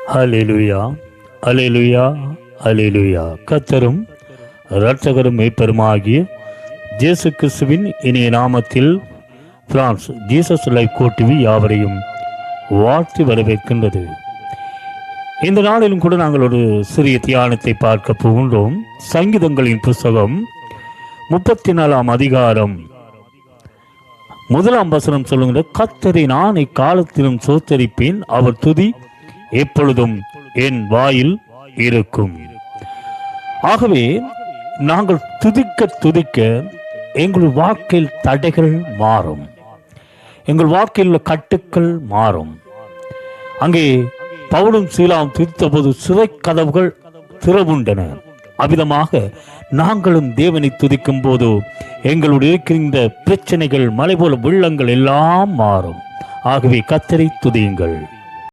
ஹல்லேலூயா, ஹல்லேலூயா, ஹல்லேலூயா. கர்த்தரும் இரட்சகரும் மீட்பருமாகிய இயேசு கிறிஸ்துவின் இனிய நாமத்தில் பிரான்ஸ் ஜீசஸ் லைஃப் கோட்டிவி யாவரையும் வாழ்த்தி வரவேற்கின்றது. இந்த நாளிலும் கூட நாங்கள் ஒரு சிறிய தியானத்தை பார்க்க போகின்றோம். சங்கீதங்களின் புஸ்தகம் 34 அதிகாரம் 1 வசனம் சொல்லுகிற, கர்த்தரை நான் இக்காலத்திலும் சோத்தரிப்பேன், அவர் துதி எப்பொழுதும் என் வாயில் இருக்கும். ஆகவே நாங்கள் துதிக்க எங்கள் வாழ்க்கையில் தடைகள் மாறும், எங்கள் வாழ்க்கையில் உள்ள கட்டுக்கள் மாறும். அங்கே பவுலும் சீலாவும் துதித்த போது சிறை கதவுகள் திறவுண்டன. அவ்விதமாக நாங்களும் தேவனை துதிக்கும் போது எங்களுடைய இருக்கின்ற பிரச்சனைகள், மலை போல வெள்ளங்கள் எல்லாம் மாறும். ஆகவே கர்த்தரை துதியுங்கள்.